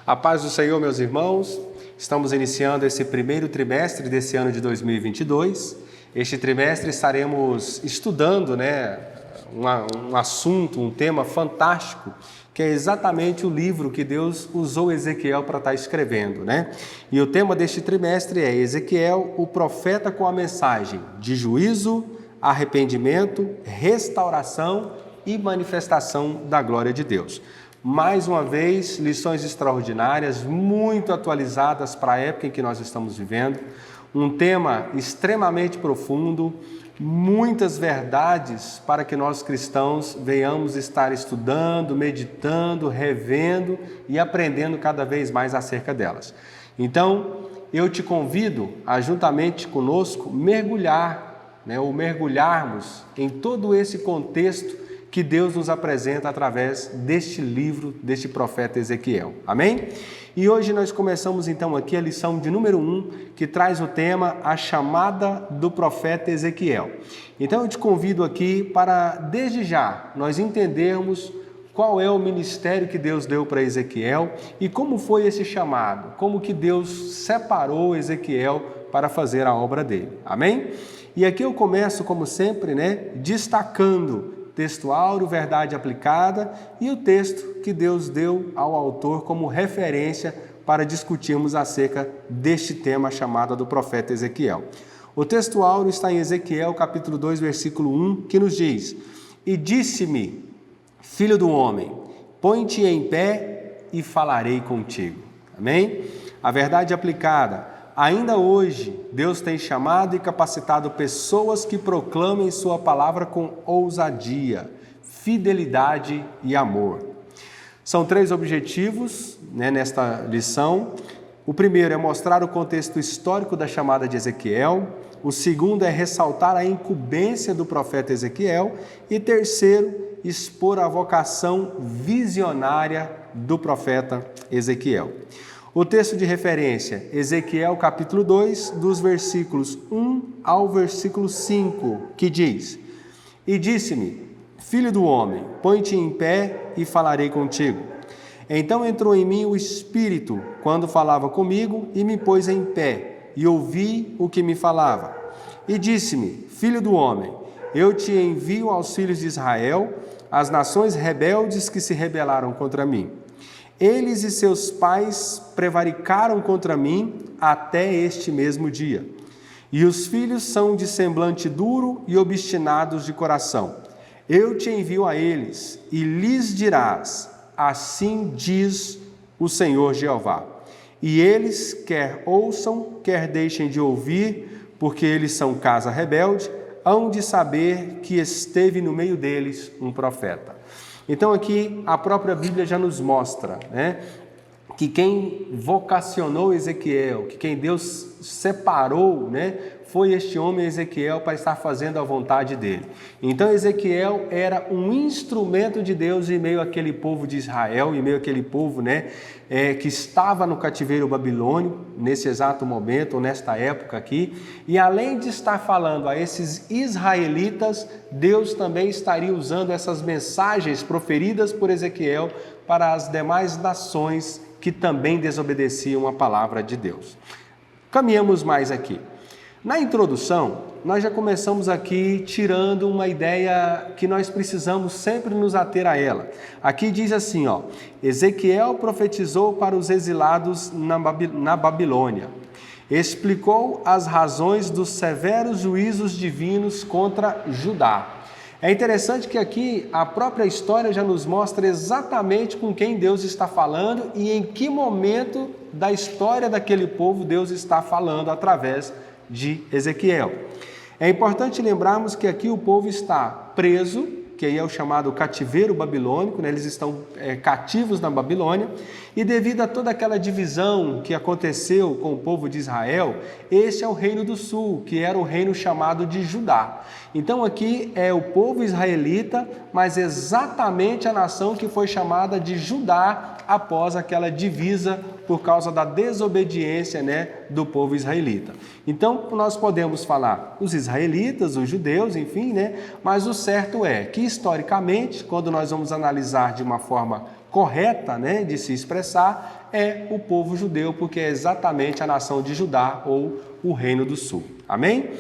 A paz do Senhor, meus irmãos. Estamos iniciando esse primeiro trimestre desse ano de 2022. Este trimestre estaremos estudando, um assunto, um tema fantástico, que é exatamente o livro que Deus usou Ezequiel para estar escrevendo, E o tema deste trimestre é Ezequiel, o profeta com a mensagem de juízo, arrependimento, restauração e manifestação da glória de Deus. Mais uma vez, lições extraordinárias, muito atualizadas para a época em que nós estamos vivendo. Um tema extremamente profundo, muitas verdades para que nós cristãos venhamos estar estudando, meditando, revendo e aprendendo cada vez mais acerca delas. Então, eu te convido a, juntamente conosco, mergulharmos em todo esse contexto que Deus nos apresenta através deste livro, deste profeta Ezequiel. Amém? E hoje nós começamos então aqui a lição de número 1, que traz o tema A Chamada do Profeta Ezequiel. Então eu te convido aqui para, desde já, nós entendermos qual é o ministério que Deus deu para Ezequiel e como foi esse chamado, como que Deus separou Ezequiel para fazer a obra dele. Amém? E aqui eu começo, como sempre, destacando texto áureo, verdade aplicada, e o texto que Deus deu ao autor como referência para discutirmos acerca deste tema chamado do profeta Ezequiel. O texto áureo está em Ezequiel, capítulo 2, versículo 1, que nos diz: E disse-me, filho do homem, põe-te em pé e falarei contigo. Amém? A verdade aplicada. Ainda hoje, Deus tem chamado e capacitado pessoas que proclamem sua palavra com ousadia, fidelidade e amor. São 3 objetivos nesta lição. O primeiro é mostrar o contexto histórico da chamada de Ezequiel. O segundo é ressaltar a incumbência do profeta Ezequiel. E terceiro, expor a vocação visionária do profeta Ezequiel. O texto de referência, Ezequiel capítulo 2, dos versículos 1 ao versículo 5, que diz: E disse-me, filho do homem, põe-te em pé e falarei contigo. Então entrou em mim o Espírito, quando falava comigo, e me pôs em pé, e ouvi o que me falava. E disse-me, filho do homem, eu te envio aos filhos de Israel, às nações rebeldes que se rebelaram contra mim. Eles e seus pais prevaricaram contra mim até este mesmo dia. E os filhos são de semblante duro e obstinados de coração. Eu te envio a eles e lhes dirás, assim diz o Senhor Jeová. E eles quer ouçam, quer deixem de ouvir, porque eles são casa rebelde, hão de saber que esteve no meio deles um profeta. Então aqui a própria Bíblia já nos mostra, que quem vocacionou Ezequiel, que quem Deus separou, foi este homem Ezequiel para estar fazendo a vontade dele. Então Ezequiel era um instrumento de Deus em meio àquele povo de Israel, em meio àquele povo, que estava no cativeiro babilônio, nesse exato momento, ou nesta época aqui. E além de estar falando a esses israelitas, Deus também estaria usando essas mensagens proferidas por Ezequiel para as demais nações que também desobedeciam a palavra de Deus. Caminhamos mais aqui. Na introdução, nós já começamos aqui tirando uma ideia que nós precisamos sempre nos ater a ela. Aqui diz assim, Ezequiel profetizou para os exilados na Babilônia. Explicou as razões dos severos juízos divinos contra Judá. É interessante que aqui a própria história já nos mostra exatamente com quem Deus está falando e em que momento da história daquele povo Deus está falando através de Ezequiel. É importante lembrarmos que aqui o povo está preso, que aí é o chamado cativeiro babilônico, eles estão cativos na Babilônia, e devido a toda aquela divisão que aconteceu com o povo de Israel, esse é o reino do sul, que era o reino chamado de Judá. Então aqui é o povo israelita, mas exatamente a nação que foi chamada de Judá após aquela divisa por causa da desobediência do povo israelita. Então nós podemos falar os israelitas, os judeus, enfim, mas o certo é que historicamente, quando nós vamos analisar de uma forma correta, né, de se expressar é o povo judeu, porque é exatamente a nação de Judá ou o Reino do Sul. Amém?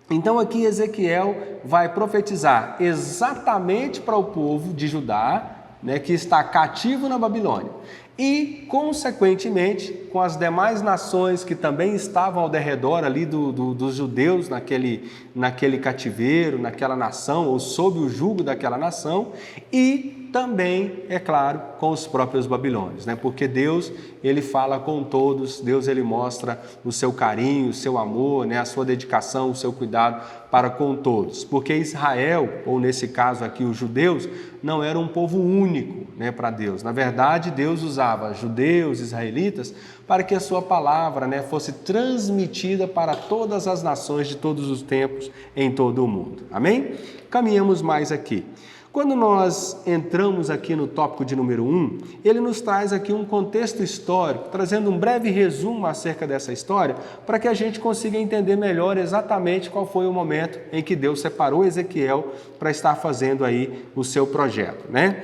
Então aqui Ezequiel vai profetizar exatamente para o povo de Judá, né, que está cativo na Babilônia, e, consequentemente, com as demais nações que também estavam ao derredor ali dos judeus naquele cativeiro, naquela nação, ou sob o jugo daquela nação, e também, é claro, com os próprios babilônios, né? Porque Deus, ele fala com todos, Deus, ele mostra o seu carinho, o seu amor, né? A sua dedicação, o seu cuidado para com todos. Porque Israel, ou nesse caso aqui os judeus, não era um povo único, né, para Deus. Na verdade, Deus usava judeus, israelitas, para que a sua palavra, né, fosse transmitida para todas as nações de todos os tempos em todo o mundo. Amém? Caminhamos mais aqui. Quando nós entramos aqui no tópico de número 1, ele nos traz aqui um contexto histórico, trazendo um breve resumo acerca dessa história, para que a gente consiga entender melhor exatamente qual foi o momento em que Deus separou Ezequiel para estar fazendo aí o seu projeto, né?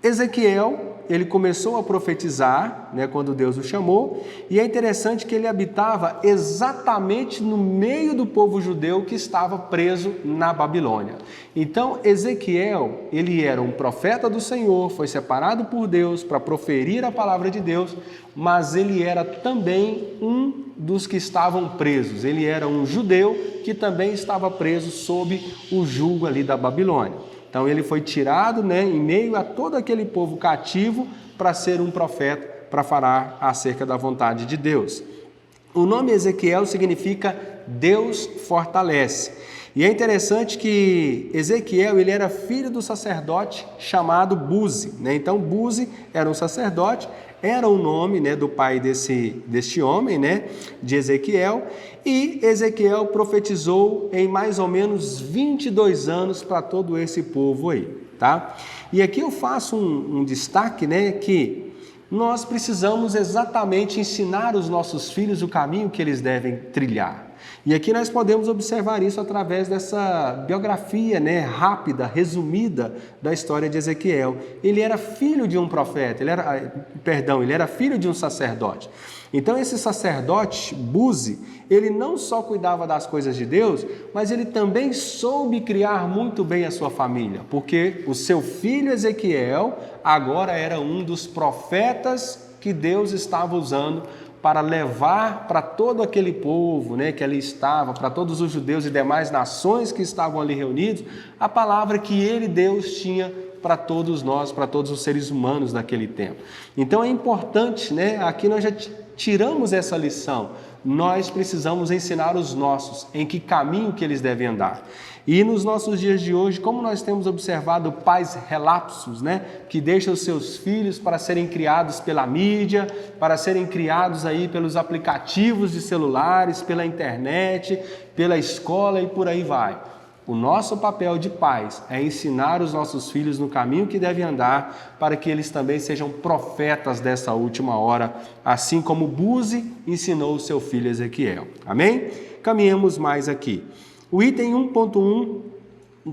Ezequiel, ele começou a profetizar, né, quando Deus o chamou, e é interessante que ele habitava exatamente no meio do povo judeu que estava preso na Babilônia. Então, Ezequiel, ele era um profeta do Senhor, foi separado por Deus para proferir a palavra de Deus, mas ele era também um dos que estavam presos. Ele era um judeu que também estava preso sob o jugo ali da Babilônia. Então ele foi tirado, né, em meio a todo aquele povo cativo para ser um profeta, para falar acerca da vontade de Deus. O nome Ezequiel significa Deus fortalece. E é interessante que Ezequiel, ele era filho do sacerdote chamado Buzi, né? Então Buzi era um sacerdote, era o nome, né, do pai deste homem, né, de Ezequiel, e Ezequiel profetizou em mais ou menos 22 anos para todo esse povo aí, tá? E aqui eu faço um destaque, né, que nós precisamos exatamente ensinar os nossos filhos o caminho que eles devem trilhar. E aqui nós podemos observar isso através dessa biografia, né, rápida, resumida da história de Ezequiel. Ele era filho de um profeta, ele era filho de um sacerdote. Então esse sacerdote, Buzi, ele não só cuidava das coisas de Deus, mas ele também soube criar muito bem a sua família, porque o seu filho Ezequiel agora era um dos profetas que Deus estava usando para levar para todo aquele povo, né, que ali estava, para todos os judeus e demais nações que estavam ali reunidos, a palavra que ele, Deus, tinha para todos nós, para todos os seres humanos daquele tempo. Então é importante, né, aqui nós já tiramos essa lição, nós precisamos ensinar os nossos em que caminho que eles devem andar. E nos nossos dias de hoje, como nós temos observado pais relapsos, né, que deixam os seus filhos para serem criados pela mídia, para serem criados aí pelos aplicativos de celulares, pela internet, pela escola e por aí vai. O nosso papel de pais é ensinar os nossos filhos no caminho que devem andar, para que eles também sejam profetas dessa última hora, assim como Buzi ensinou o seu filho Ezequiel. Amém? Caminhamos mais aqui. O item 1.1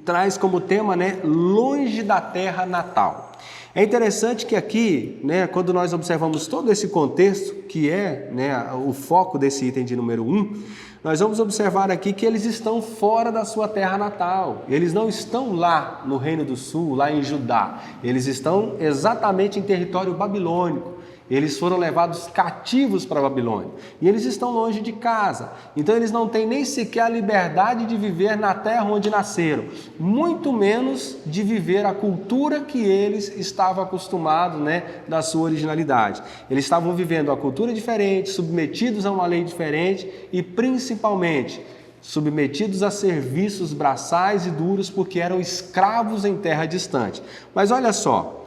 traz como tema, né, longe da terra natal. É interessante que aqui, né, quando nós observamos todo esse contexto, que é, né, o foco desse item de número 1, nós vamos observar aqui que eles estão fora da sua terra natal. Eles não estão lá no Reino do Sul, lá em Judá. Eles estão exatamente em território babilônico. Eles foram levados cativos para a Babilônia e eles estão longe de casa. Então eles não têm nem sequer a liberdade de viver na terra onde nasceram, muito menos de viver a cultura que eles estavam acostumados, né, da sua originalidade. Eles estavam vivendo a cultura diferente, submetidos a uma lei diferente e principalmente submetidos a serviços braçais e duros porque eram escravos em terra distante. Mas olha só,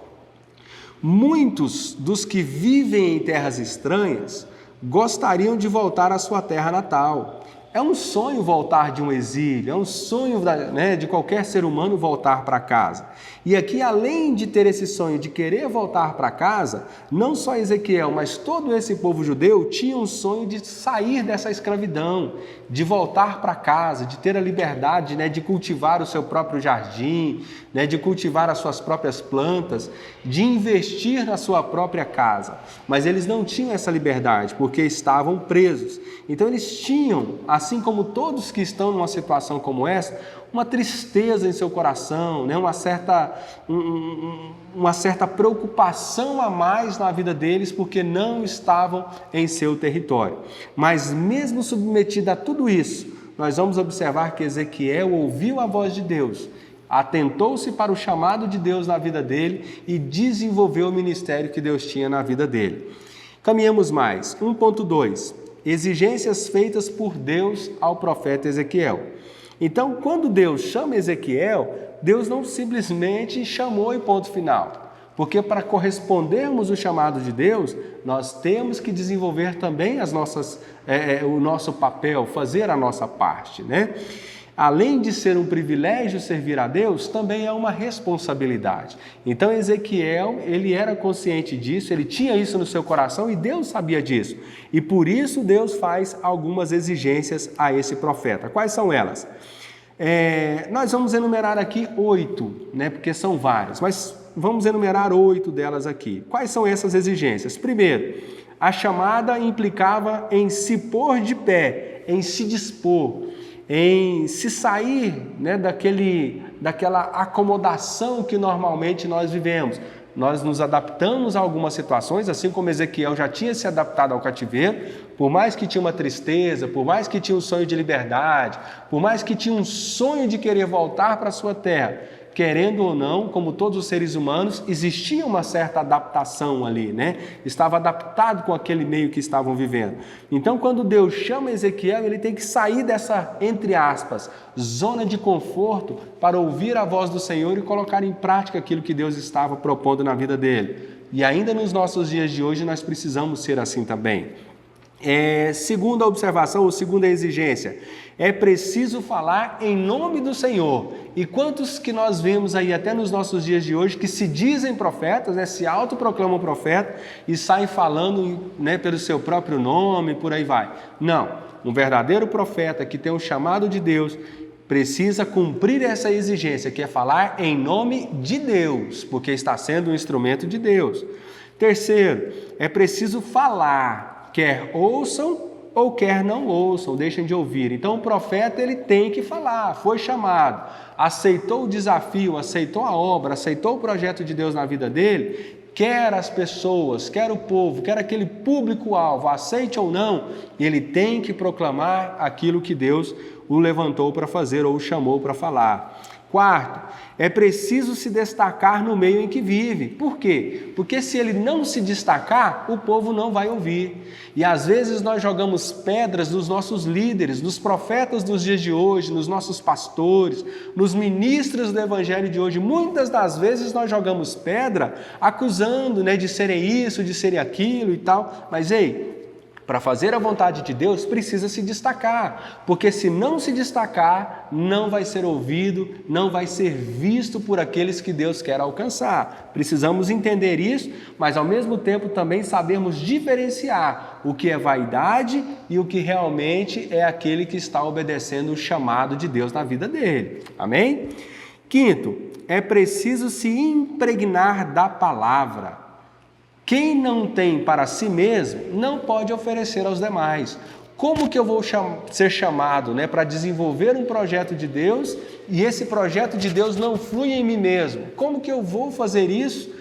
muitos dos que vivem em terras estranhas gostariam de voltar à sua terra natal. É um sonho voltar de um exílio, é um sonho de qualquer ser humano voltar para casa. E aqui, além de ter esse sonho de querer voltar para casa, não só Ezequiel, mas todo esse povo judeu tinha um sonho de sair dessa escravidão, de voltar para casa, de ter a liberdade, de cultivar o seu próprio jardim, de cultivar as suas próprias plantas, de investir na sua própria casa. Mas eles não tinham essa liberdade, porque estavam presos. Então eles tinham, assim como todos que estão numa situação como essa, uma tristeza em seu coração, uma certa preocupação a mais na vida deles, porque não estavam em seu território. Mas mesmo submetido a tudo isso, nós vamos observar que Ezequiel ouviu a voz de Deus, atentou-se para o chamado de Deus na vida dele e desenvolveu o ministério que Deus tinha na vida dele. Caminhamos mais. 1.2. Exigências feitas por Deus ao profeta Ezequiel. Então, quando Deus chama Ezequiel, Deus não simplesmente chamou e ponto final. Porque para correspondermos ao chamado de Deus, nós temos que desenvolver também o nosso papel, fazer a nossa parte, Além de ser um privilégio servir a Deus, também é uma responsabilidade. Então Ezequiel, ele era consciente disso, ele tinha isso no seu coração e Deus sabia disso. E por isso Deus faz algumas exigências a esse profeta. Quais são elas? Nós vamos enumerar aqui 8, porque são várias, mas vamos enumerar 8 delas aqui. Quais são essas exigências? Primeiro, a chamada implicava em se pôr de pé, em se dispor, em se sair daquela acomodação que normalmente nós vivemos. Nós nos adaptamos a algumas situações, assim como Ezequiel já tinha se adaptado ao cativeiro, por mais que tinha uma tristeza, por mais que tinha um sonho de liberdade, por mais que tinha um sonho de querer voltar para a sua terra, querendo ou não, como todos os seres humanos, existia uma certa adaptação ali, Estava adaptado com aquele meio que estavam vivendo. Então, quando Deus chama Ezequiel, ele tem que sair dessa, entre aspas, zona de conforto para ouvir a voz do Senhor e colocar em prática aquilo que Deus estava propondo na vida dele. E ainda nos nossos dias de hoje, nós precisamos ser assim também. Segunda observação, ou segunda exigência, é preciso falar em nome do Senhor. E quantos que nós vemos aí até nos nossos dias de hoje que se dizem profetas, se autoproclamam profeta e saem falando pelo seu próprio nome, por aí vai. Não, um verdadeiro profeta que tem um chamado de Deus precisa cumprir essa exigência, que é falar em nome de Deus, porque está sendo um instrumento de Deus. Terceiro, é preciso falar, quer ouçam ou quer não ouçam, deixem de ouvir. Então o profeta ele tem que falar, foi chamado, aceitou o desafio, aceitou a obra, aceitou o projeto de Deus na vida dele, quer as pessoas, quer o povo, quer aquele público-alvo, aceite ou não, ele tem que proclamar aquilo que Deus o levantou para fazer ou o chamou para falar. Quarto, é preciso se destacar no meio em que vive. Por quê? Porque se ele não se destacar, o povo não vai ouvir. E às vezes nós jogamos pedras nos nossos líderes, nos profetas dos dias de hoje, nos nossos pastores, nos ministros do evangelho de hoje. Muitas das vezes nós jogamos pedra acusando, de serem isso, de serem aquilo e tal. Mas para fazer a vontade de Deus, precisa se destacar, porque se não se destacar, não vai ser ouvido, não vai ser visto por aqueles que Deus quer alcançar. Precisamos entender isso, mas ao mesmo tempo também sabermos diferenciar o que é vaidade e o que realmente é aquele que está obedecendo o chamado de Deus na vida dele. Amém? Quinto, é preciso se impregnar da palavra. Quem não tem para si mesmo, não pode oferecer aos demais. Como que eu vou ser chamado para desenvolver um projeto de Deus e esse projeto de Deus não flui em mim mesmo? Como que eu vou fazer isso,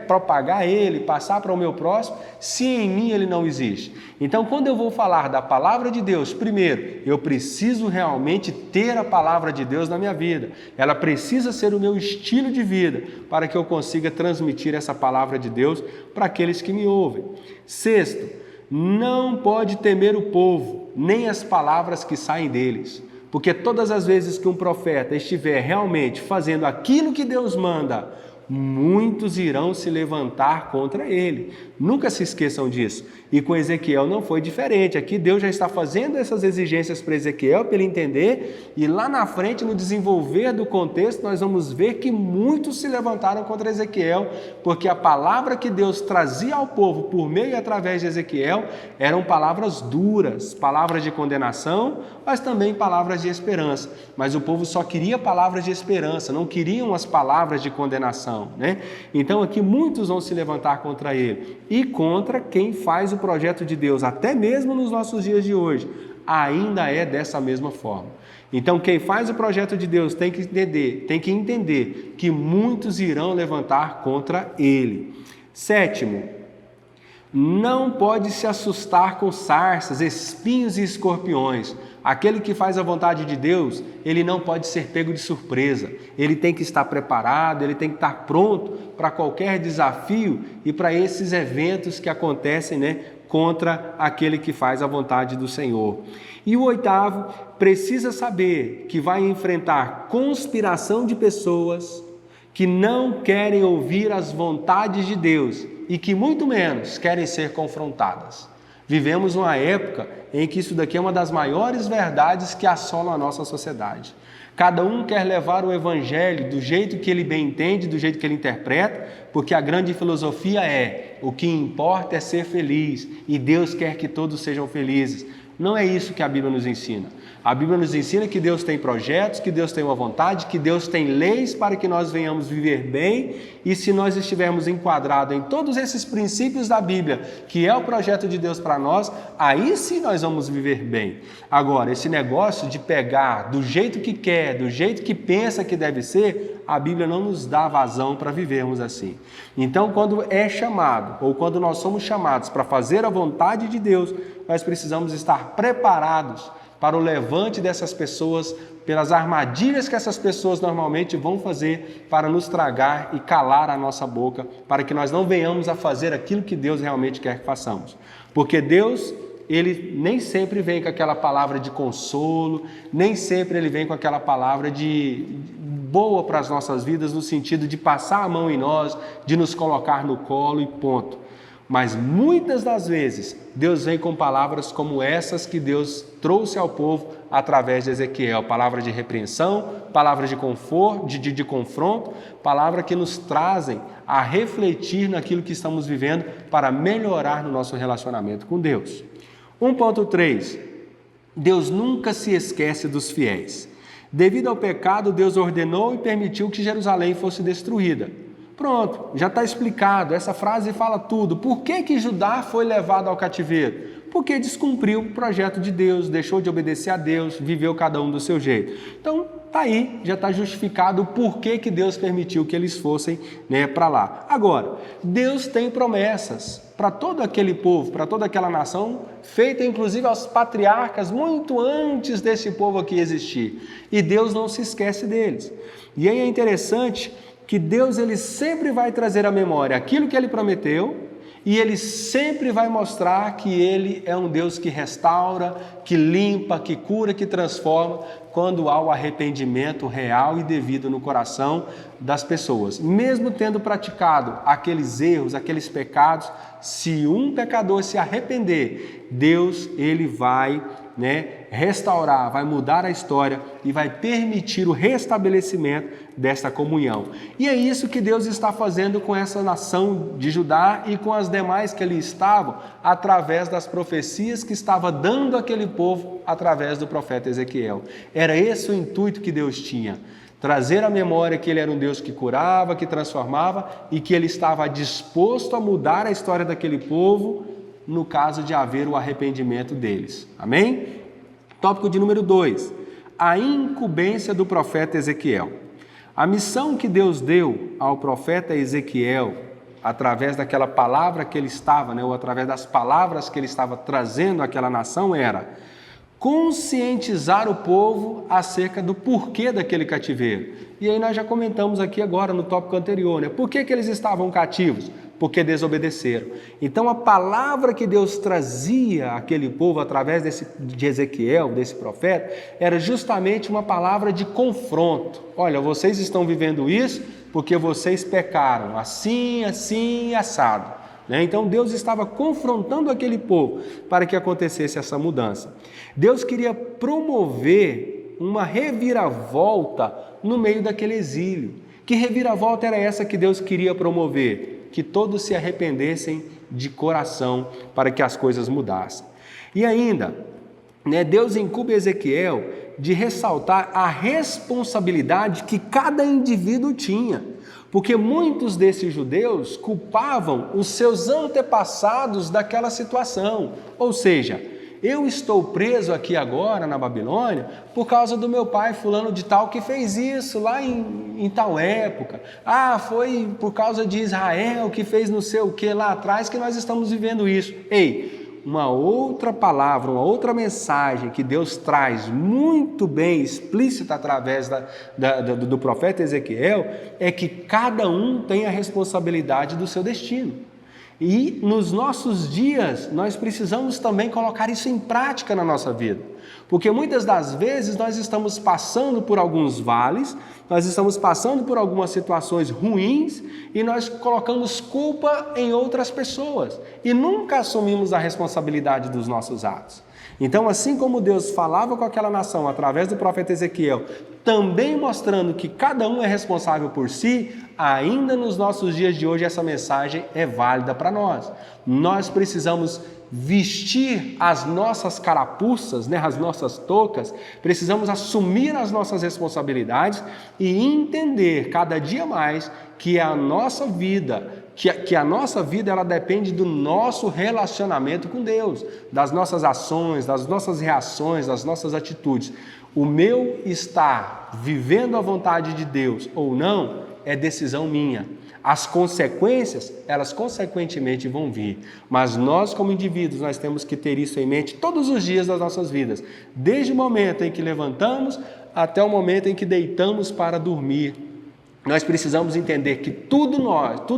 propagar ele, passar para o meu próximo, se em mim ele não existe? Então, quando eu vou falar da palavra de Deus, primeiro, eu preciso realmente ter a palavra de Deus na minha vida. Ela precisa ser o meu estilo de vida para que eu consiga transmitir essa palavra de Deus para aqueles que me ouvem. Sexto, não pode temer o povo, nem as palavras que saem deles. Porque todas as vezes que um profeta estiver realmente fazendo aquilo que Deus manda, muitos irão se levantar contra ele. Nunca se esqueçam disso. E com Ezequiel não foi diferente. Aqui Deus já está fazendo essas exigências para Ezequiel, para ele entender, e lá na frente, no desenvolver do contexto, nós vamos ver que muitos se levantaram contra Ezequiel, porque a palavra que Deus trazia ao povo por meio e através de Ezequiel eram palavras duras, palavras de condenação, mas também palavras de esperança. Mas o povo só queria palavras de esperança, não queriam as palavras de condenação, né? Então aqui muitos vão se levantar contra ele e contra quem faz o projeto de Deus, até mesmo nos nossos dias de hoje, ainda é dessa mesma forma. Então quem faz o projeto de Deus tem que entender que muitos irão levantar contra ele. Sétimo, não pode se assustar com sarças, espinhos e escorpiões. Aquele que faz a vontade de Deus, ele não pode ser pego de surpresa. Ele tem que estar preparado, ele tem que estar pronto para qualquer desafio e para esses eventos que acontecem, né, contra aquele que faz a vontade do Senhor. E o oitavo, precisa saber que vai enfrentar conspiração de pessoas que não querem ouvir as vontades de Deus e que muito menos querem ser confrontadas. Vivemos uma época em que isso daqui é uma das maiores verdades que assolam a nossa sociedade. Cada um quer levar o evangelho do jeito que ele bem entende, do jeito que ele interpreta, porque a grande filosofia é: o que importa é ser feliz e Deus quer que todos sejam felizes. Não é isso que a Bíblia nos ensina. A Bíblia nos ensina que Deus tem projetos, que Deus tem uma vontade, que Deus tem leis para que nós venhamos viver bem, e se nós estivermos enquadrados em todos esses princípios da Bíblia, que é o projeto de Deus para nós, aí sim nós vamos viver bem. Agora, esse negócio de pegar do jeito que quer, do jeito que pensa que deve ser, a Bíblia não nos dá vazão para vivermos assim. Então, quando é chamado, ou quando nós somos chamados para fazer a vontade de Deus, nós precisamos estar preparados para o levante dessas pessoas, pelas armadilhas que essas pessoas normalmente vão fazer para nos tragar e calar a nossa boca, para que nós não venhamos a fazer aquilo que Deus realmente quer que façamos. Porque Deus, ele nem sempre vem com aquela palavra de consolo, nem sempre ele vem com aquela palavra de boa para as nossas vidas, no sentido de passar a mão em nós, de nos colocar no colo e ponto. Mas muitas das vezes Deus vem com palavras como essas que Deus trouxe ao povo através de Ezequiel. Palavra de repreensão, palavra de conforto, de confronto, palavra que nos trazem a refletir naquilo que estamos vivendo para melhorar no nosso relacionamento com Deus. 1.3. Deus nunca se esquece dos fiéis. Devido ao pecado, Deus ordenou e permitiu que Jerusalém fosse destruída. Pronto, já está explicado, essa frase fala tudo. Por que Judá foi levado ao cativeiro? Porque descumpriu o projeto de Deus, deixou de obedecer a Deus, viveu cada um do seu jeito. Então, está aí, já está justificado o porquê que Deus permitiu que eles fossem, né, para lá. Agora, Deus tem promessas para todo aquele povo, para toda aquela nação, feita inclusive aos patriarcas muito antes desse povo aqui existir. E Deus não se esquece deles. E aí é interessante que Deus, ele sempre vai trazer à memória aquilo que ele prometeu, e ele sempre vai mostrar que ele é um Deus que restaura, que limpa, que cura, que transforma, quando há o arrependimento real e devido no coração das pessoas. Mesmo tendo praticado aqueles erros, aqueles pecados, se um pecador se arrepender, Deus, ele vai, restaurar, vai mudar a história e vai permitir o restabelecimento desta comunhão. E é isso que Deus está fazendo com essa nação de Judá e com as demais que ali estavam, através das profecias que estava dando àquele povo através do profeta Ezequiel. Era esse o intuito que Deus tinha. Trazer à memória que ele era um Deus que curava, que transformava e que ele estava disposto a mudar a história daquele povo no caso de haver o arrependimento deles. Amém? Tópico de número 2. A incumbência do profeta Ezequiel. A missão que Deus deu ao profeta Ezequiel, através daquela palavra que ele estava, ou através das palavras que ele estava trazendo àquela nação, era conscientizar o povo acerca do porquê daquele cativeiro. E aí nós já comentamos aqui agora no tópico anterior, por que eles estavam cativos? porque desobedeceram. Então a palavra que Deus trazia àquele povo através de Ezequiel, desse profeta, era justamente uma palavra de confronto. Olha, vocês estão vivendo isso porque vocês pecaram, assim, assim e assado. Então Deus estava confrontando aquele povo para que acontecesse essa mudança. Deus queria promover uma reviravolta no meio daquele exílio. Que reviravolta era essa que Deus queria promover? Que todos se arrependessem de coração para que as coisas mudassem. E ainda, Deus incumbe Ezequiel de ressaltar a responsabilidade que cada indivíduo tinha. Porque muitos desses judeus culpavam os seus antepassados daquela situação. Ou seja, eu estou preso aqui agora na Babilônia por causa do meu pai fulano de tal que fez isso lá em tal época. Foi por causa de Israel que fez não sei o que lá atrás que nós estamos vivendo isso. Uma outra palavra, uma outra mensagem que Deus traz muito bem explícita através do profeta Ezequiel é que cada um tem a responsabilidade do seu destino. E nos nossos dias, nós precisamos também colocar isso em prática na nossa vida. Porque muitas das vezes nós estamos passando por alguns vales, nós estamos passando por algumas situações ruins e nós colocamos culpa em outras pessoas e nunca assumimos a responsabilidade dos nossos atos. Então, assim como Deus falava com aquela nação através do profeta Ezequiel, também mostrando que cada um é responsável por si, ainda nos nossos dias de hoje essa mensagem é válida para nós. Nós precisamos vestir as nossas carapuças, as nossas toucas, precisamos assumir as nossas responsabilidades e entender cada dia mais que a nossa vida, ela depende do nosso relacionamento com Deus, das nossas ações, das nossas reações, das nossas atitudes. O meu estar vivendo a vontade de Deus ou não é decisão minha. As consequências, elas consequentemente vão vir. Mas nós, como indivíduos, nós temos que ter isso em mente todos os dias das nossas vidas. Desde o momento em que levantamos até o momento em que deitamos para dormir. Nós precisamos entender que tudo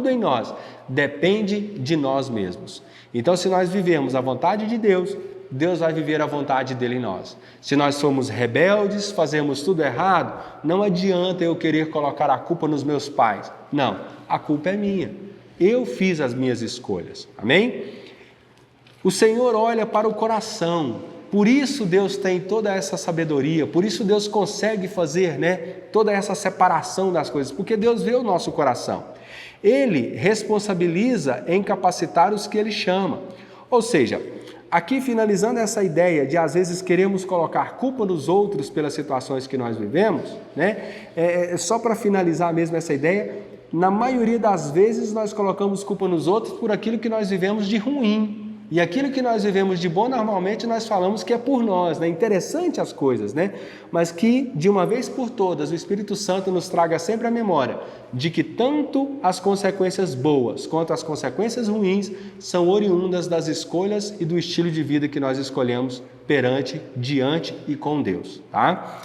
em nós depende de nós mesmos. Então, se nós vivemos a vontade de Deus, Deus vai viver a vontade dele em nós. Se nós somos rebeldes, fazemos tudo errado, não adianta eu querer colocar a culpa nos meus pais. Não, a culpa é minha. Eu fiz as minhas escolhas. Amém? O Senhor olha para o coração. Por isso Deus tem toda essa sabedoria, por isso Deus consegue fazer toda essa separação das coisas, porque Deus vê o nosso coração. Ele responsabiliza em capacitar os que Ele chama. Ou seja, aqui finalizando essa ideia de às vezes queremos colocar culpa nos outros pelas situações que nós vivemos, só para finalizar mesmo essa ideia, na maioria das vezes nós colocamos culpa nos outros por aquilo que nós vivemos de ruim. E aquilo que nós vivemos de bom, normalmente nós falamos que é por nós, Interessante as coisas, Mas que, de uma vez por todas, o Espírito Santo nos traga sempre a memória de que tanto as consequências boas quanto as consequências ruins são oriundas das escolhas e do estilo de vida que nós escolhemos diante e com Deus, tá?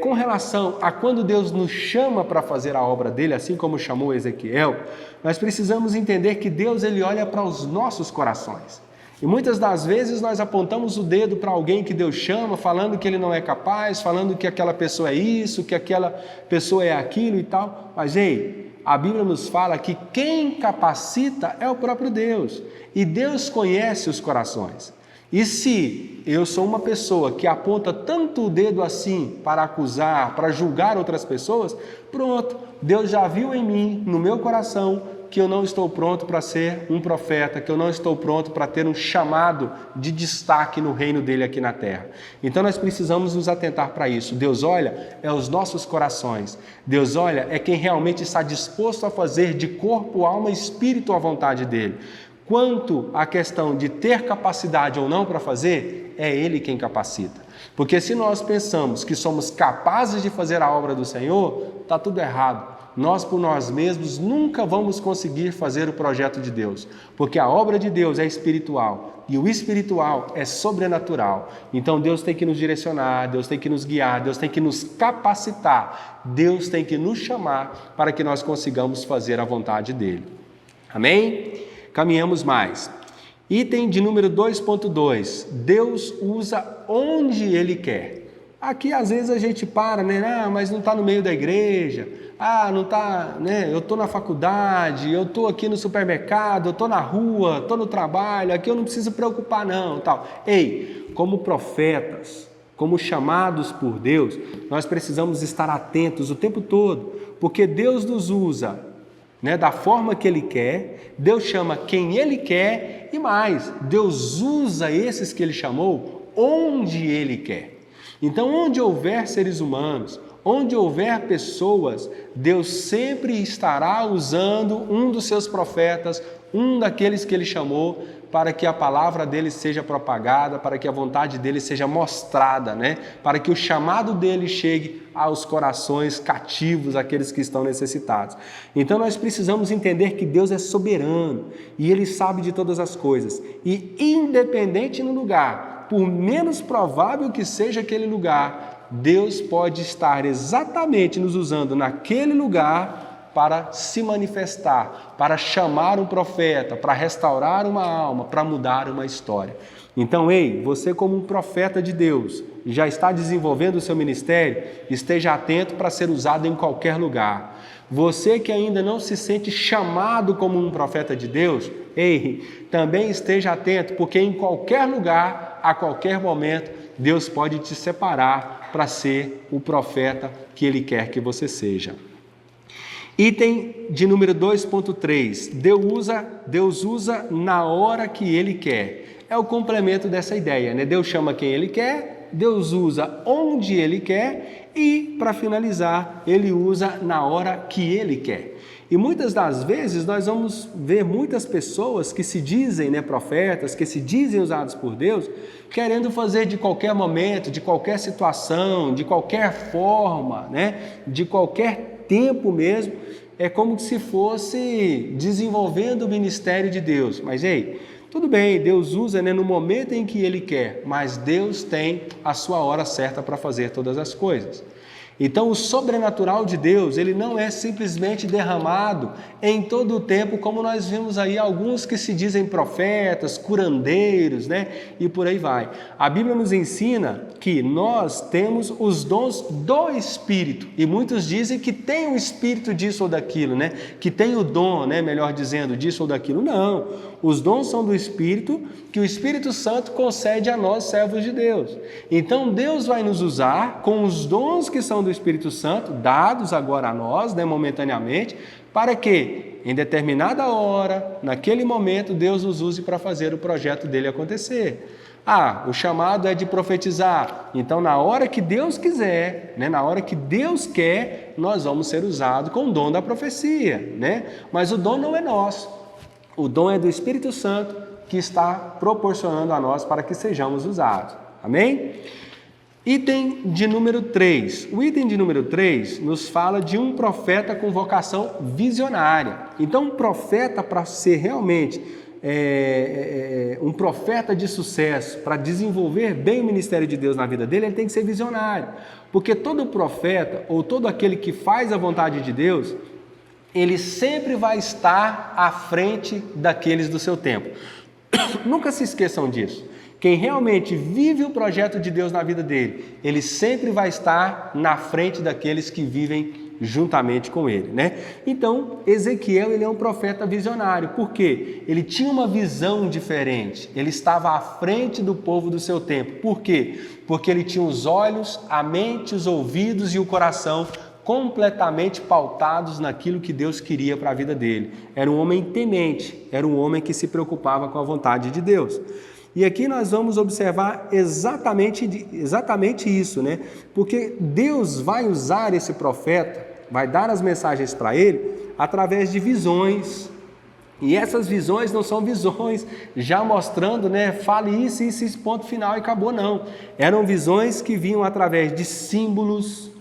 Com relação a quando Deus nos chama para fazer a obra dele, assim como chamou Ezequiel, nós precisamos entender que Deus ele olha para os nossos corações. E muitas das vezes nós apontamos o dedo para alguém que Deus chama, falando que ele não é capaz, falando que aquela pessoa é isso, que aquela pessoa é aquilo e tal. Mas, a Bíblia nos fala que quem capacita é o próprio Deus. E Deus conhece os corações. E se eu sou uma pessoa que aponta tanto o dedo assim para acusar, para julgar outras pessoas, pronto, Deus já viu em mim, no meu coração, que eu não estou pronto para ser um profeta, que eu não estou pronto para ter um chamado de destaque no reino dele aqui na terra. Então nós precisamos nos atentar para isso. Deus olha os nossos corações. Deus olha quem realmente está disposto a fazer de corpo, alma e espírito a vontade dele. Quanto à questão de ter capacidade ou não para fazer, é Ele quem capacita. Porque se nós pensamos que somos capazes de fazer a obra do Senhor, está tudo errado. Nós, por nós mesmos, nunca vamos conseguir fazer o projeto de Deus. Porque a obra de Deus é espiritual e o espiritual é sobrenatural. Então Deus tem que nos direcionar, Deus tem que nos guiar, Deus tem que nos capacitar, Deus tem que nos chamar para que nós consigamos fazer a vontade dEle. Amém? Caminhamos mais. Item de número 2.2, Deus usa onde Ele quer. Aqui às vezes a gente para, né? Mas não está no meio da igreja, não está, né? Eu estou na faculdade, eu estou aqui no supermercado, eu estou na rua, estou no trabalho, aqui eu não preciso preocupar não, tal. Ei, como profetas, como chamados por Deus, nós precisamos estar atentos o tempo todo, porque Deus nos usa, né, da forma que Ele quer, Deus chama quem Ele quer e mais, Deus usa esses que Ele chamou onde Ele quer. Então, onde houver seres humanos, onde houver pessoas, Deus sempre estará usando um dos seus profetas, um daqueles que Ele chamou, para que a palavra dele seja propagada, para que a vontade dele seja mostrada, né? Para que o chamado dele chegue aos corações cativos, aqueles que estão necessitados. Então nós precisamos entender que Deus é soberano e Ele sabe de todas as coisas. E independente no lugar, por menos provável que seja aquele lugar, Deus pode estar exatamente nos usando naquele lugar para se manifestar, para chamar um profeta, para restaurar uma alma, para mudar uma história. Então, ei, você como um profeta de Deus, já está desenvolvendo o seu ministério, esteja atento para ser usado em qualquer lugar. Você que ainda não se sente chamado como um profeta de Deus, ei, também esteja atento, porque em qualquer lugar, a qualquer momento, Deus pode te separar para ser o profeta que Ele quer que você seja. Item de número 2.3, Deus usa na hora que Ele quer. É o complemento dessa ideia, né? Deus chama quem Ele quer, Deus usa onde Ele quer e, para finalizar, Ele usa na hora que Ele quer. E muitas das vezes nós vamos ver muitas pessoas que se dizem, né, profetas, que se dizem usados por Deus, querendo fazer de qualquer momento, de qualquer situação, de qualquer forma, né, de qualquer tempo mesmo, é como se fosse desenvolvendo o ministério de Deus. Mas, ei, tudo bem, Deus usa, né, no momento em que Ele quer, mas Deus tem a sua hora certa para fazer todas as coisas. Então, o sobrenatural de Deus, ele não é simplesmente derramado em todo o tempo, como nós vimos aí alguns que se dizem profetas, curandeiros, né? E por aí vai. A Bíblia nos ensina que nós temos os dons do Espírito, e muitos dizem que tem o Espírito disso ou daquilo, né? Que tem o dom, né? Melhor dizendo, disso ou daquilo. Não, os dons são do Espírito, que o Espírito Santo concede a nós, servos de Deus. Então, Deus vai nos usar com os dons que são do Espírito Santo, dados agora a nós, né, momentaneamente, para que, em determinada hora, naquele momento, Deus nos use para fazer o projeto dele acontecer. O chamado é de profetizar. Então, na hora que Deus quiser, né, na hora que Deus quer, nós vamos ser usados com o dom da profecia, né? Mas o dom não é nosso. O dom é do Espírito Santo que está proporcionando a nós para que sejamos usados. Amém? Item de número 3. O item de número 3 nos fala de um profeta com vocação visionária. Então, um profeta, para ser realmente um profeta de sucesso, para desenvolver bem o ministério de Deus na vida dele, ele tem que ser visionário. Porque todo profeta, ou todo aquele que faz a vontade de Deus, ele sempre vai estar à frente daqueles do seu tempo. Nunca se esqueçam disso. Quem realmente vive o projeto de Deus na vida dele, ele sempre vai estar na frente daqueles que vivem juntamente com ele, né? Então, Ezequiel, ele é um profeta visionário. Por quê? Ele tinha uma visão diferente. Ele estava à frente do povo do seu tempo. Por quê? Porque ele tinha os olhos, a mente, os ouvidos e o coração completamente pautados naquilo que Deus queria para a vida dele. Era um homem temente, era um homem que se preocupava com a vontade de Deus. E aqui nós vamos observar exatamente isso, né? Porque Deus vai usar esse profeta, vai dar as mensagens para ele através de visões. E essas visões não são visões já mostrando, né? Fale isso, ponto final e acabou, não. Eram visões que vinham através de símbolos.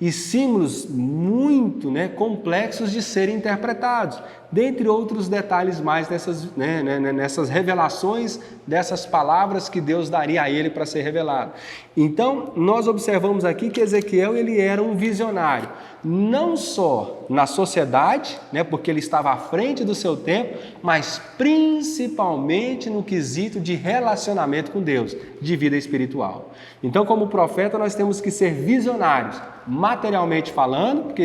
e símbolos muito complexos de serem interpretados, dentre outros detalhes mais nessas revelações dessas palavras que Deus daria a ele para ser revelado. Então, nós observamos aqui que Ezequiel ele era um visionário, não só na sociedade, porque ele estava à frente do seu tempo, mas principalmente no quesito de relacionamento com Deus, de vida espiritual. Então, como profeta, nós temos que ser visionários, materialmente falando, porque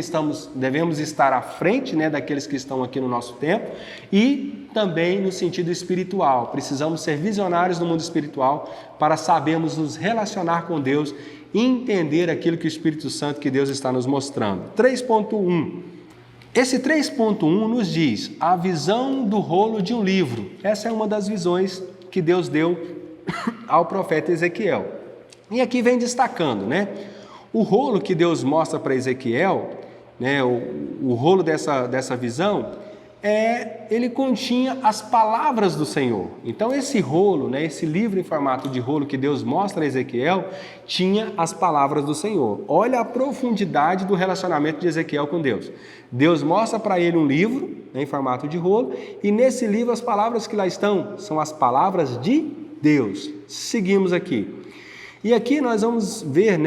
devemos estar à frente daqueles que estão aqui no nosso tempo, e também no sentido espiritual. Precisamos ser visionários no mundo espiritual para sabermos nos relacionar com Deus e entender aquilo que o Espírito Santo, que Deus está nos mostrando. 3.1. Esse 3.1 nos diz a visão do rolo de um livro. Essa é uma das visões que Deus deu ao profeta Ezequiel. E aqui vem destacando, o rolo que Deus mostra para Ezequiel, o rolo dessa visão, ele continha as palavras do Senhor. Então esse rolo, esse livro em formato de rolo que Deus mostra a Ezequiel, tinha as palavras do Senhor. Olha a profundidade do relacionamento de Ezequiel com Deus. Deus mostra para ele um livro, em formato de rolo, e nesse livro as palavras que lá estão são as palavras de Deus. Seguimos aqui. E aqui nós vamos ver,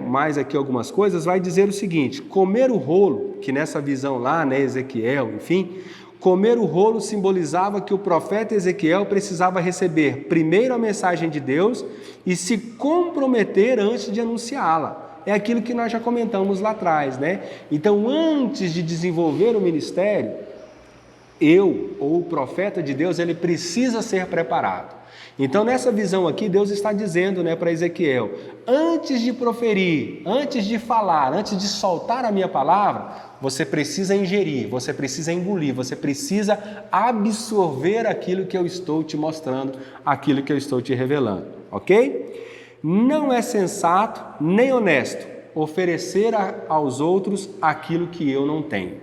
mais aqui algumas coisas, vai dizer o seguinte: comer o rolo, que nessa visão lá, Ezequiel, enfim, comer o rolo simbolizava que o profeta Ezequiel precisava receber primeiro a mensagem de Deus e se comprometer antes de anunciá-la. É aquilo que nós já comentamos lá atrás, Então, antes de desenvolver o ministério, o profeta de Deus, ele precisa ser preparado. Então, nessa visão aqui, Deus está dizendo para Ezequiel, antes de proferir, antes de falar, antes de soltar a minha palavra, você precisa ingerir, você precisa engolir, você precisa absorver aquilo que eu estou te mostrando, aquilo que eu estou te revelando, ok? Não é sensato nem honesto oferecer aos outros aquilo que eu não tenho.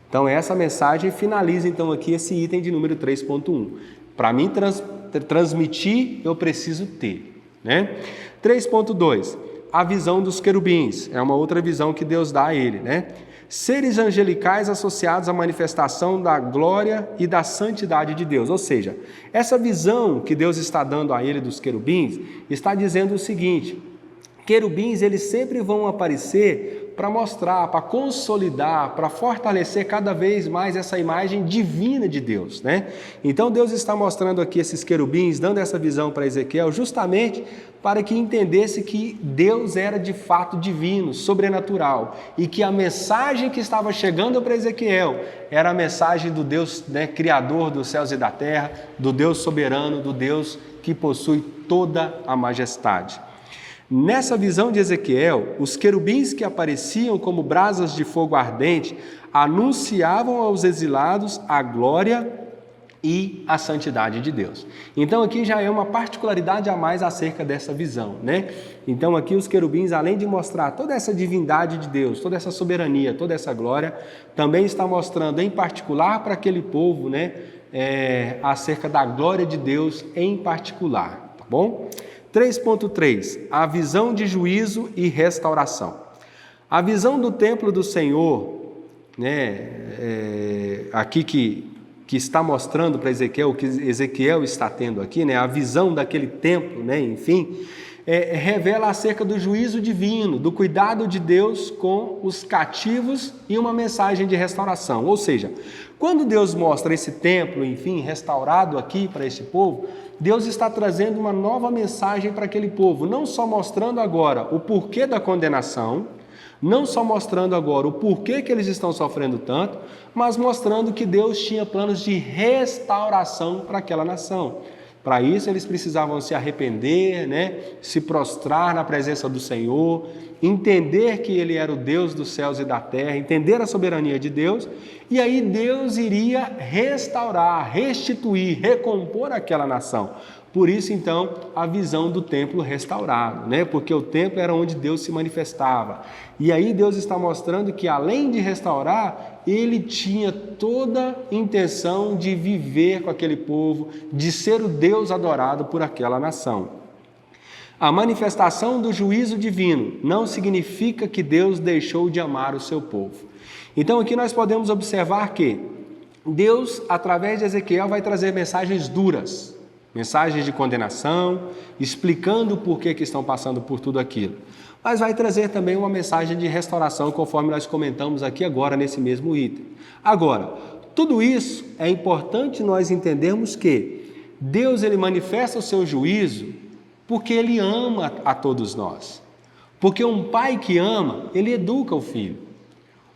Então, essa mensagem finaliza então aqui esse item de número 3.1. Para mim transmitir, eu preciso ter. 3.2, a visão dos querubins. É uma outra visão que Deus dá a ele. Seres angelicais associados à manifestação da glória e da santidade de Deus. Ou seja, essa visão que Deus está dando a ele dos querubins, está dizendo o seguinte: querubins, eles sempre vão aparecer para mostrar, para consolidar, para fortalecer cada vez mais essa imagem divina de Deus, Então Deus está mostrando aqui esses querubins, dando essa visão para Ezequiel, justamente para que entendesse que Deus era de fato divino, sobrenatural, e que a mensagem que estava chegando para Ezequiel era a mensagem do Deus, criador dos céus e da terra, do Deus soberano, do Deus que possui toda a majestade. Nessa visão de Ezequiel, os querubins que apareciam como brasas de fogo ardente anunciavam aos exilados a glória e a santidade de Deus. Então aqui já é uma particularidade a mais acerca dessa visão, Então aqui os querubins, além de mostrar toda essa divindade de Deus, toda essa soberania, toda essa glória, também está mostrando em particular para aquele povo, acerca da glória de Deus em particular, tá bom? 3.3, a visão de juízo e restauração. A visão do templo do Senhor, aqui que está mostrando para Ezequiel, o que Ezequiel está tendo aqui, a visão daquele templo, enfim, revela acerca do juízo divino, do cuidado de Deus com os cativos e uma mensagem de restauração. Ou seja, quando Deus mostra esse templo, enfim, restaurado aqui para este povo, Deus está trazendo uma nova mensagem para aquele povo, não só mostrando agora o porquê da condenação, não só mostrando agora o porquê que eles estão sofrendo tanto, mas mostrando que Deus tinha planos de restauração para aquela nação. Para isso, eles precisavam se arrepender, se prostrar na presença do Senhor, entender que Ele era o Deus dos céus e da terra, entender a soberania de Deus, e aí Deus iria restaurar, restituir, recompor aquela nação. Por isso, então, a visão do templo restaurado, porque o templo era onde Deus se manifestava. E aí Deus está mostrando que, além de restaurar, Ele tinha toda a intenção de viver com aquele povo, de ser o Deus adorado por aquela nação. A manifestação do juízo divino não significa que Deus deixou de amar o seu povo. Então aqui nós podemos observar que Deus, através de Ezequiel, vai trazer mensagens duras, mensagens de condenação, explicando por que estão passando por tudo aquilo. Mas vai trazer também uma mensagem de restauração, conforme nós comentamos aqui agora nesse mesmo item. Agora, tudo isso é importante nós entendermos que Deus ele manifesta o seu juízo porque Ele ama a todos nós. Porque um pai que ama, ele educa o filho.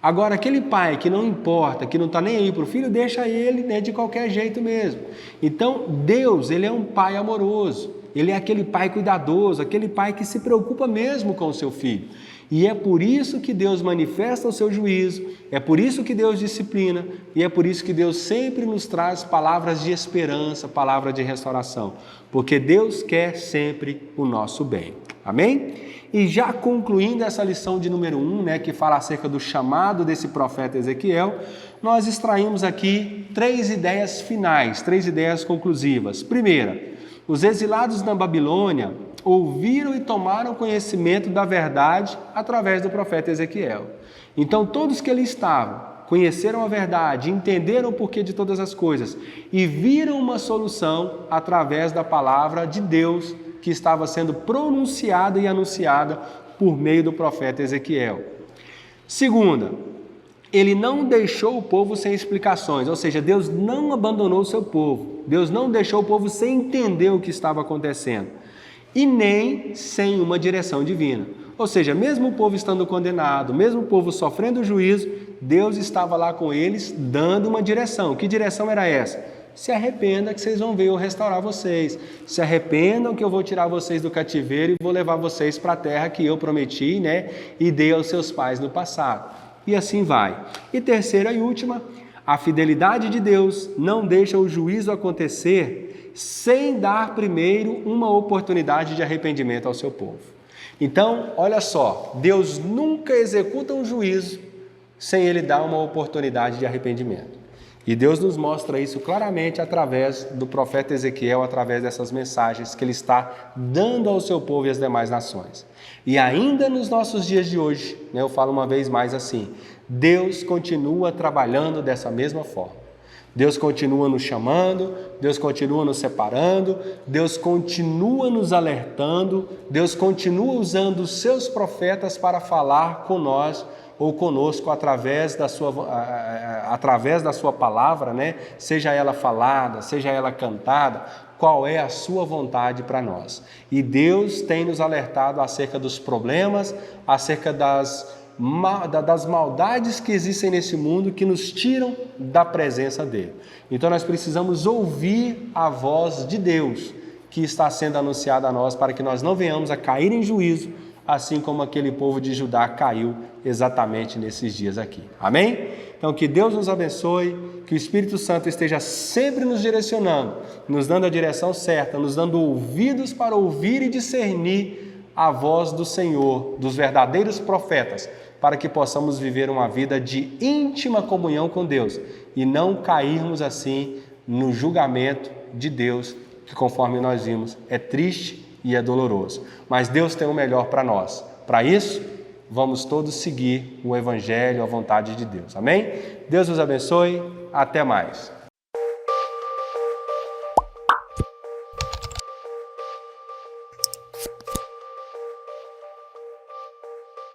Agora, aquele pai que não importa, que não está nem aí para o filho, deixa ele, né, de qualquer jeito mesmo. Então, Deus, ele é um pai amoroso. Ele é aquele pai cuidadoso, aquele pai que se preocupa mesmo com o seu filho. E é por isso que Deus manifesta o seu juízo, é por isso que Deus disciplina, e é por isso que Deus sempre nos traz palavras de esperança, palavras de restauração, porque Deus quer sempre o nosso bem. Amém? E já concluindo essa lição de número 1, né, que fala acerca do chamado desse profeta Ezequiel, nós extraímos aqui 3 ideias finais, 3 ideias conclusivas. Primeira, os exilados na Babilônia ouviram e tomaram conhecimento da verdade através do profeta Ezequiel. Então, todos que ali estavam conheceram a verdade, entenderam o porquê de todas as coisas e viram uma solução através da palavra de Deus que estava sendo pronunciada e anunciada por meio do profeta Ezequiel. Segunda, ele não deixou o povo sem explicações, ou seja, Deus não abandonou o seu povo, Deus não deixou o povo sem entender o que estava acontecendo. E nem sem uma direção divina. Ou seja, mesmo o povo estando condenado, mesmo o povo sofrendo juízo, Deus estava lá com eles dando uma direção. Que direção era essa? Se arrependa que vocês vão ver eu restaurar vocês. Se arrependam que eu vou tirar vocês do cativeiro e vou levar vocês para a terra que eu prometi, né? E dei aos seus pais no passado. E assim vai. E terceira e última, a fidelidade de Deus não deixa o juízo acontecer sem dar primeiro uma oportunidade de arrependimento ao seu povo. Então, olha só, Deus nunca executa um juízo sem Ele dar uma oportunidade de arrependimento. E Deus nos mostra isso claramente através do profeta Ezequiel, através dessas mensagens que Ele está dando ao seu povo e às demais nações. E ainda nos nossos dias de hoje, né, eu falo uma vez mais assim, Deus continua trabalhando dessa mesma forma. Deus continua nos chamando, Deus continua nos separando, Deus continua nos alertando, Deus continua usando os seus profetas para falar com nós ou conosco através da sua palavra, né? Seja ela falada, seja ela cantada, qual é a sua vontade para nós. E Deus tem nos alertado acerca dos problemas, acerca das maldades que existem nesse mundo que nos tiram da presença dele. Então nós precisamos ouvir a voz de Deus que está sendo anunciada a nós para que nós não venhamos a cair em juízo, assim como aquele povo de Judá caiu exatamente nesses dias aqui. Amém? Então que Deus nos abençoe, que o Espírito Santo esteja sempre nos direcionando, nos dando a direção certa, nos dando ouvidos para ouvir e discernir a voz do Senhor, dos verdadeiros profetas, para que possamos viver uma vida de íntima comunhão com Deus e não cairmos assim no julgamento de Deus, que conforme nós vimos é triste e é doloroso. Mas Deus tem o melhor para nós. Para isso, vamos todos seguir o Evangelho, a vontade de Deus. Amém? Deus nos abençoe. Até mais.